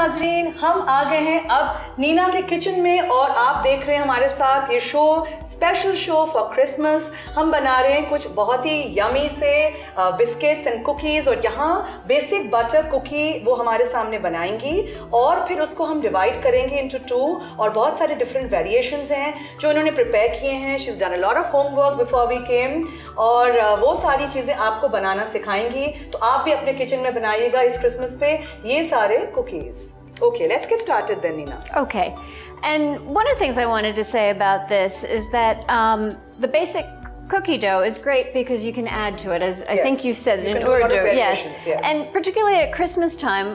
नाजरीन, हम आ गए हैं अब नीना के किचन में और आप देख रहे हैं हमारे साथ ये show, special show for Christmas. हम बना रहे हैं कुछ बहुत ही यमी से बिस्किट्स एंड कुकीज़ और यहाँ बेसिक बटर कुकी वो हमारे सामने बनाएंगी और फिर उसको हम डिवाइड करेंगे इनटू 2 और बहुत सारे डिफरेंट वेरिएशंस हैं जो इन्होंने प्रिपेयर किए हैं। She is done a lot of homework before we came और वो सारी चीज़ें आपको बनाना सिखाएंगी, तो आप भी अपने किचन में बनाइएगा इस क्रिसमस पे ये सारे cookies. Okay, let's get started then, Nina. Okay, and one of the things I wanted to say about this is that the basic cookie dough is great because you can add to it, as I think you've said in Urdu. Yes, and particularly at Christmas time,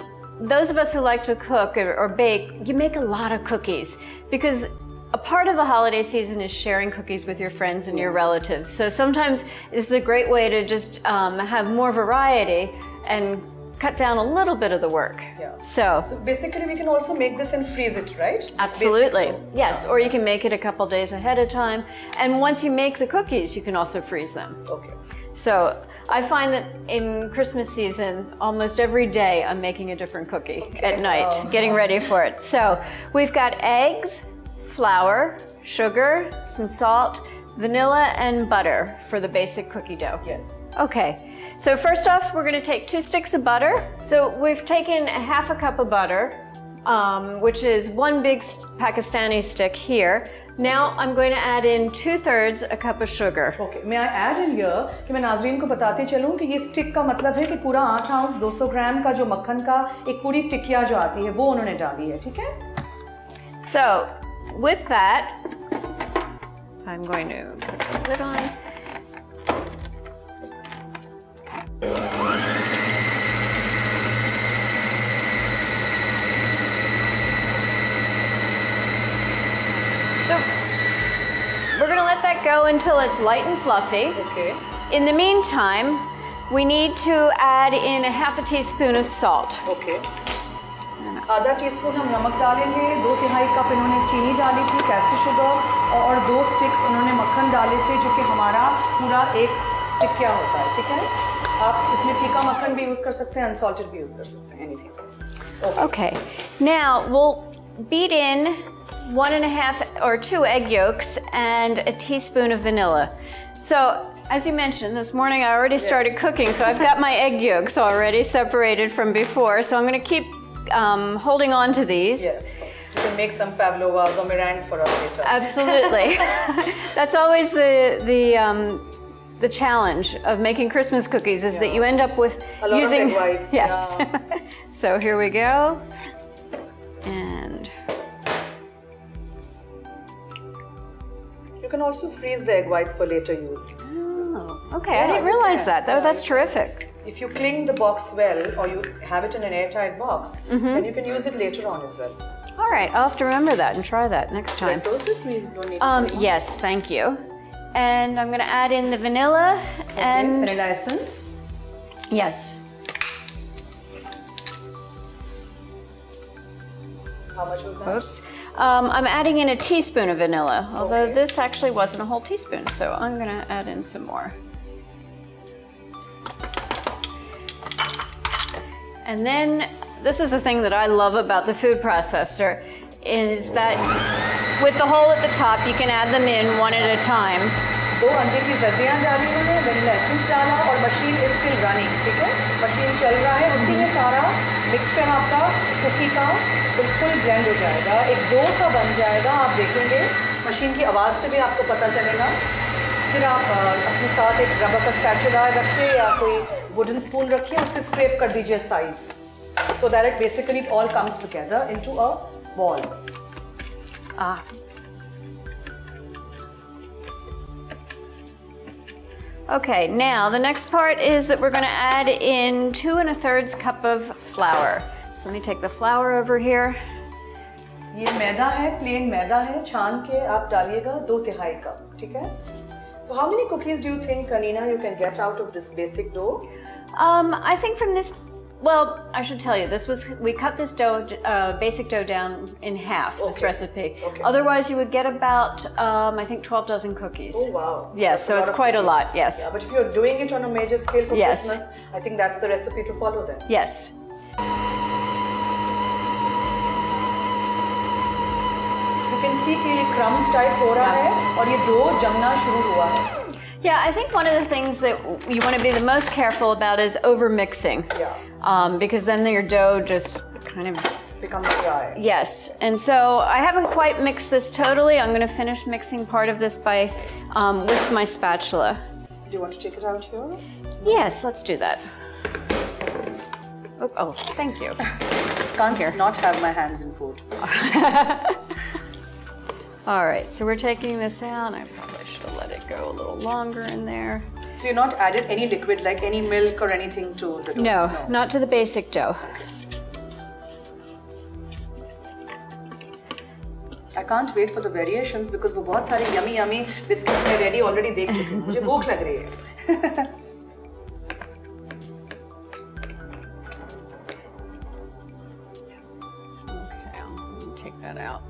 those of us who like to cook or bake, you make a lot of cookies because a part of the holiday season is sharing cookies with your friends and your relatives. So sometimes this is a great way to just have more variety and cut down a little bit of the work. Yeah. So basically we can also make this and freeze it, right? Absolutely. Yes, or you can make it a couple days ahead of time. And once you make the cookies, you can also freeze them. Okay. So I find that in Christmas season, almost every day I'm making a different cookie at night, getting ready for it. So we've got eggs, flour, sugar, some salt, vanilla, and butter for the basic cookie dough. Yes. Okay. So first off, we're going to take 2 sticks of butter. So we've taken ½ a cup of butter, which is 1 big Pakistani stick here. Now I'm going to add in 2/3 a cup of sugar. Okay. May I add in here कि मैं नाज़रीन को बताती चलूँ कि ये stick का मतलब है कि पूरा 8 आउंस 200 ग्राम का जो मक्खन का एक पूरी टिकिया जो आती है वो उन्होंने डाली है, ठीक है? So with that, I'm going to put the lid on. So we're going to let that go until it's light and fluffy. Okay. In the meantime, we need to add in ½ a teaspoon of salt. Okay. आधा teaspoon हम नमक डालेंगे, 2/3 cup इन्होंने चीनी डाली थी, castor sugar, और 2 sticks उन्होंने मक्खन डाले थे जो कि हमारा पूरा एक टिकिया होता है, ठीक है? आप इसमें फीका मक्खन भी यूज़ कर सकते हैं, अनसॉल्टेड भी यूज़ कर सकते हैं, anything. Okay. Now we'll beat in 1½ or 2 egg yolks and a teaspoon of vanilla. So as you mentioned, this morning I already started cooking, so I've got my egg yolks already separated from before. So I'm going to keep holding on to these. Yes. You can make some pavlovas or meringues for us later. Absolutely. That's always the challenge of making Christmas cookies is that you end up with a lot using of egg whites. Yes. So here we go. And you can also freeze the egg whites for later use. oh, okay. I didn't realize that. That's terrific. If you cling the box well or you have it in an airtight box, then you can use it later on as well. All right, I'll have to remember that and try that next time. Toast this? We don't need yes, thank you. And I'm going to add in the vanilla and vanilla essence. Yes. How much was that? Oops. I'm adding in a teaspoon of vanilla, although this actually wasn't a whole teaspoon, so I'm going to add in some more. And then, this is the thing that I love about the food processor, is that with the hole at the top, you can add them in one at a time. 2 अंडे की ज़र्दियाँ डाली उन्होंने, vanilla essence डाला और machine is still running, ठीक है? Machine चल रहा है, उसी में सारा मिक्सचर आपका कुकी का बिल्कुल ब्लेंड हो जाएगा, एक डो सा बन जाएगा। आप देखेंगे मशीन की आवाज़ से भी आपको पता चलेगा। फिर आप अपने साथ एक रबर का स्पैचुला रखिए या कोई वुडन स्पून रखिए, उससे स्क्रैप कर दीजिए sides, so that it basically all comes together into a ball. Okay, now the next part is that we're going to add in 2 1/3 cup of flour. So let me take the flour over here. ये मैदा है, plane मैदा है, छान के आप डालिएगा 2/3 cup, ठीक है? So how many cookies do you think, Nina, you can get out of this basic dough? I think from this, well, I should tell you, we cut this dough, basic dough down in half, this recipe. Okay. Otherwise, you would get about, I think, 12 dozen cookies. Oh, wow. Yes, so it's quite a lot, yes. Yeah, but if you're doing it on a major scale for Christmas, I think that's the recipe to follow then. Yes. उसी के लिए crumbs type हो रहा है और ये dough जमना शुरू हुआ है. Yeah, I think one of the things that you want to be the most careful about is over mixing. Yeah. Because then your dough just kind of becomes dry. Yes, and so I haven't quite mixed this totally. I'm going to finish mixing part of this by with my spatula. Do you want to take it out here? Yes, let's do that. Oh, thank you. Can't not have my hands in food. All right, so we're taking this out. I probably should have let it go a little longer in there. So you're not added any liquid like any milk or anything to the dough? No, not to the basic dough. I can't wait for the variations because वो बहुत सारे yummy biscuits मैं ready already देख चुकी हूँ. मुझे भूख लग रही है. Okay, I'll take that out.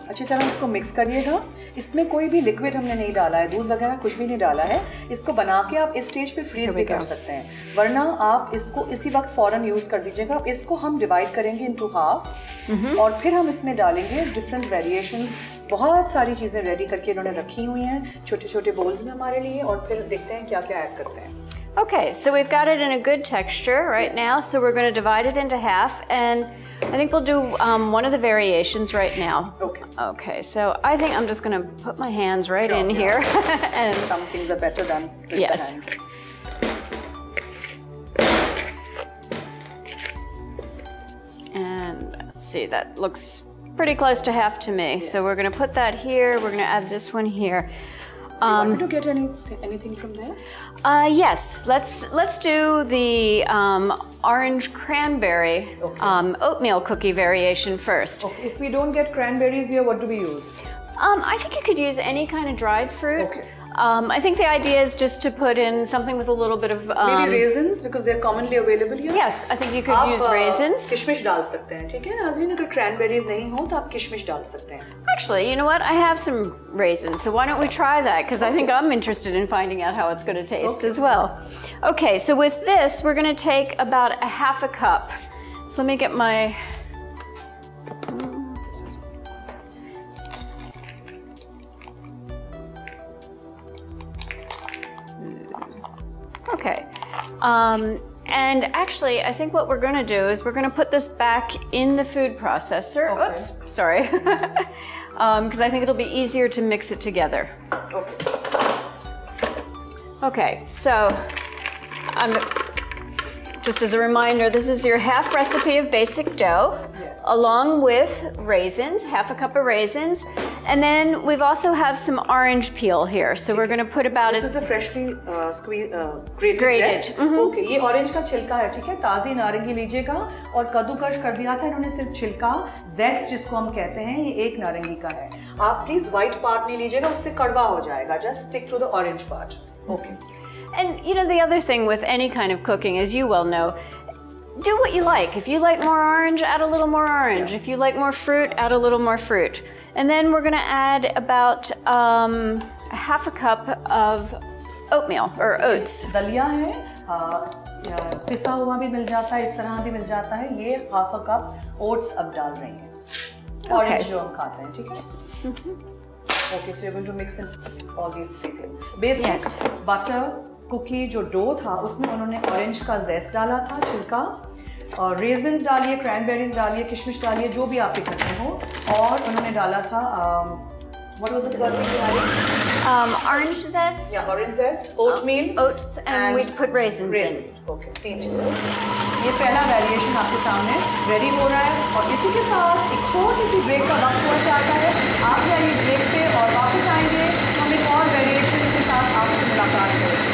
अच्छी तरह इसको मिक्स करिएगा. इसमें कोई भी लिक्विड हमने नहीं डाला है, दूध वगैरह कुछ भी नहीं डाला है. इसको बना के आप इस स्टेज पे फ्रीज भी कर सकते हैं, वरना आप इसको इसी वक्त फौरन यूज कर दीजिएगा. इसको हम डिवाइड करेंगे इनटू हाफ और फिर हम इसमें डालेंगे डिफरेंट वेरिएशंस. बहुत सारी चीजें रेडी करके इन्होंने रखी हुई हैं छोटे छोटे बोल्स में हमारे लिए, और फिर देखते हैं क्या क्या ऐड करते हैं. Okay, so we've got it in a good texture right now, so we're going to divide it into half, and I think we'll do one of the variations right now. Okay. Okay, so I think I'm just going to put my hands right in here. And some things are better done with the hand. And let's see, that looks pretty close to half to me. Yes. So we're going to put that here. We're going to add this one here. You want to get anything from there? Yes, let's do the orange cranberry oatmeal cookie variation first. Okay. If we don't get cranberries here, what do we use? I think you could use any kind of dried fruit. Okay. I think the idea is just to put in something with a little bit of maybe raisins because they're commonly available here. Yes, I think you could use raisins. किशमिश डाल सकते हैं, ठीक है नाज़रीन. अगर cranberries नहीं हो तो आप किशमिश डाल सकते हैं. Actually, you know what? I have some raisins, so why don't we try that? Because I think I'm interested in finding out how it's going to taste as well. Okay, so with this, we're going to take about a half a cup. So let me get my. Okay, and actually I think what we're going to do is we're going to put this back in the food processor. Okay. Oops, sorry. Because I think it'll be easier to mix it together. Okay. Okay, so just as a reminder, this is your half recipe of basic dough, along with raisins, half a cup of raisins. And then we've also have some orange peel here, so we're going to put about This is the freshly grated zest. Okay, ये orange का छिलका है, ठीक है. ताज़ी नारंगी लीजिएगा और कद्दूकश कर दिया था इन्होंने सिर्फ छिलका. zest जिसको हम कहते हैं, ये एक नारंगी का है. आप प्लीज white part नहीं लीजिएगा, उससे कड़वा हो जाएगा. Just stick to the orange part. Okay. And you know, the other thing with any kind of cooking, as you well know, do what you like. If you like more orange, add a little more orange. If you like more fruit, add a little more fruit. And then we're going to add about half a cup of oatmeal or oats. दलिया है, पिसा हुआ भी मिल जाता है, इस तरह भी मिल जाता है. ये half a cup oats अब डाल रही हैं. Orange जो हम खाते हैं, ठीक है? Okay, so you're going to mix in all these three things. Basic butter cookie जो डो था उसमें उन्होंने ऑरेंज का जेस्ट डाला था, छिलका, और रेजिन्स डालिए, क्रैनबेरीज डालिए, किशमिश डालिए, जो भी आपके घर में हो. और उन्होंने डाला था what was the third thing? Orange zest. Yeah, orange zest, oatmeal, oats, and we put raisins in. Okay, तीन चीजें. ये पहला वेरिएशन आपके सामने रेडी हो रहा है और इसी के साथ एक छोटी सी ब्रेक का वक्त हुआ चाहता है. आप जाइए ब्रेक पे और वापस आएंगे हम एक और वेरिएशन के साथ आपसे मुलाकात करेंगे.